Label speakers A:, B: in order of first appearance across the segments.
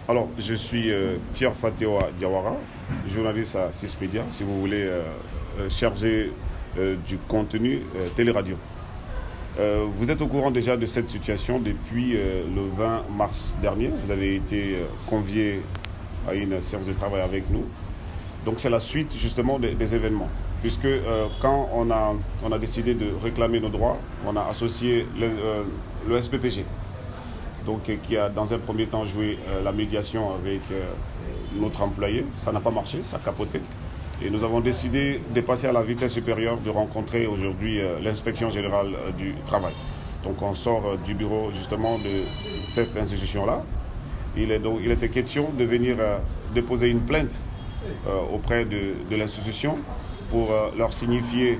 A: Alors, je suis Pierre Fatewa Diawara, journaliste à 6 Médias, si vous voulez, chargé du contenu télé-radio. Vous êtes au courant déjà de cette situation depuis le 20 mars dernier. Vous avez été convié à une séance de travail avec nous. Donc, c'est la suite justement des événements. Puisque quand on a décidé de réclamer nos droits, on a associé le SPPG. Donc, qui a dans un premier temps joué la médiation avec notre employé. Ça n'a pas marché, ça a capoté. Et nous avons décidé de passer à la vitesse supérieure, de rencontrer aujourd'hui l'inspection générale du travail. Donc on sort du bureau justement de cette institution-là. Il était question de venir déposer une plainte auprès de l'institution pour leur signifier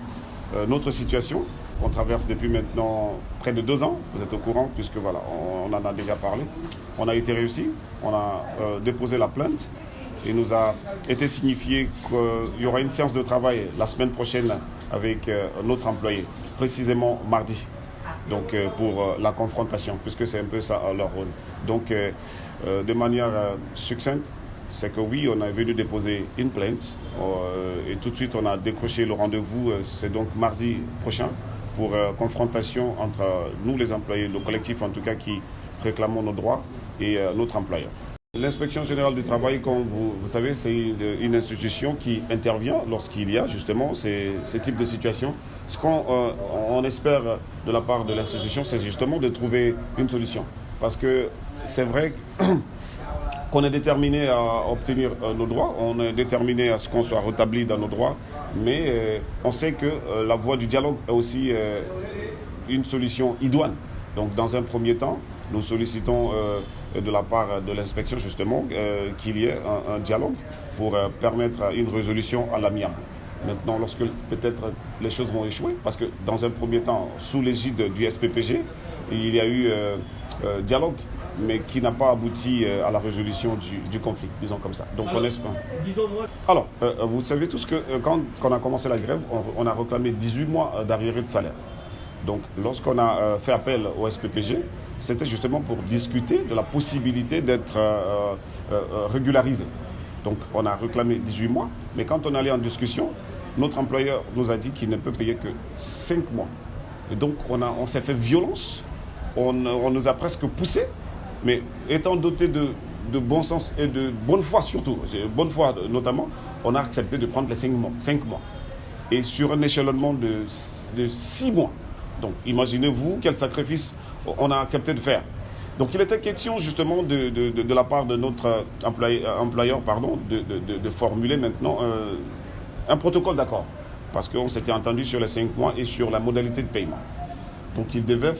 A: notre situation. On traverse depuis maintenant près de 2 ans, vous êtes au courant, puisque voilà, on en a déjà parlé. On a été réussi, on a déposé la plainte. Il nous a été signifié qu'il y aura une séance de travail la semaine prochaine avec notre employé, précisément mardi, donc pour la confrontation, puisque c'est un peu ça leur rôle. Donc de manière succincte, c'est que oui, on est venu déposer une plainte et tout de suite on a décroché le rendez-vous, c'est donc mardi prochain, pour confrontation entre nous les employés, le collectif en tout cas qui réclamons nos droits et notre employeur. L'inspection générale du travail, comme vous savez, c'est une institution qui intervient lorsqu'il y a justement ces types de situations. Ce qu'on espère de la part de l'institution, c'est justement de trouver une solution. Parce que c'est vrai qu'on est déterminé à obtenir nos droits, on est déterminé à ce qu'on soit rétabli dans nos droits, mais on sait que la voie du dialogue est aussi une solution idoine. Donc dans un premier temps, nous sollicitons de la part de l'inspection justement qu'il y ait un dialogue pour permettre une résolution à l'amiable. Maintenant, lorsque peut-être les choses vont échouer, parce que dans un premier temps, sous l'égide du SPPG, il y a eu dialogue, mais qui n'a pas abouti à la résolution du conflit, disons comme ça. Donc on espère. Alors, vous savez tous que quand on a commencé la grève, on a réclamé 18 mois d'arriérés de salaire. Donc lorsqu'on a fait appel au SPPG, c'était justement pour discuter de la possibilité d'être régularisé. Donc on a réclamé 18 mois, mais quand on allait en discussion, notre employeur nous a dit qu'il ne peut payer que 5 mois. Et donc on s'est fait violence, on nous a presque poussé, mais étant doté de bon sens et de bonne foi surtout, bonne foi notamment, on a accepté de prendre les 5 mois. Et sur un échelonnement de 6 mois. Donc imaginez-vous quel sacrifice on a accepté de faire. Donc il était question justement de la part de notre employeur de formuler maintenant un protocole d'accord. Parce qu'on s'était entendu sur les 5 mois et sur la modalité de paiement. Donc il devait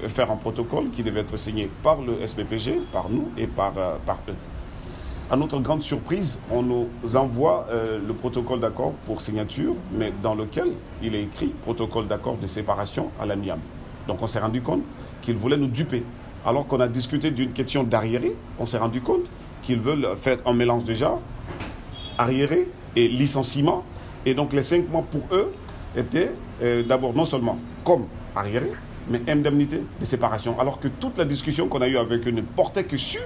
A: faire un protocole qui devait être signé par le SPPG, par nous et par eux. À notre grande surprise, on nous envoie le protocole d'accord pour signature, mais dans lequel il est écrit protocole d'accord de séparation à l'amiable. Donc on s'est rendu compte qu'ils voulaient nous duper. Alors qu'on a discuté d'une question d'arriéré, on s'est rendu compte qu'ils veulent faire un mélange déjà, arriéré et licenciement. Et donc les 5 mois pour eux étaient d'abord non seulement comme arriéré, mais indemnité de séparation. Alors que toute la discussion qu'on a eue avec eux ne portait que sur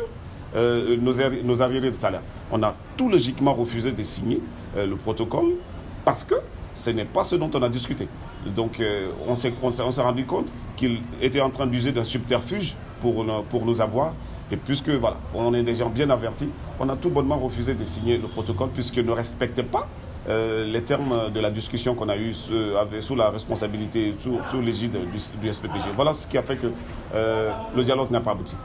A: nos arriérés de salaire. On a tout logiquement refusé de signer le protocole parce que ce n'est pas ce dont on a discuté. Donc on s'est rendu compte qu'il était en train d'user d'un subterfuge pour nous avoir. Et puisque voilà, on est déjà bien avertis, on a tout bonnement refusé de signer le protocole puisqu'il ne respectait pas les termes de la discussion qu'on a eue sous la responsabilité, sous l'égide du SPPG. Voilà ce qui a fait que le dialogue n'a pas abouti.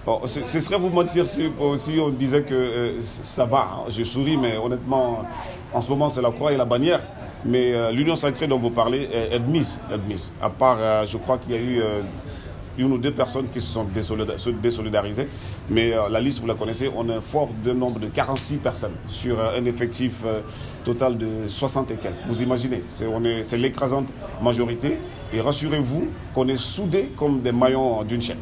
A: Bon, ce serait vous mentir si on disait que ça va. Hein. Je souris, mais honnêtement, en ce moment, c'est la croix et la bannière. Mais l'union sacrée dont vous parlez est admise. À part, je crois qu'il y a eu une ou deux personnes qui se sont désolidarisées. Mais la liste, vous la connaissez, on est fort de nombre de 46 personnes sur un effectif total de 60 et quelques. Vous imaginez, c'est l'écrasante majorité. Et rassurez-vous qu'on est soudés comme des maillons d'une chaîne.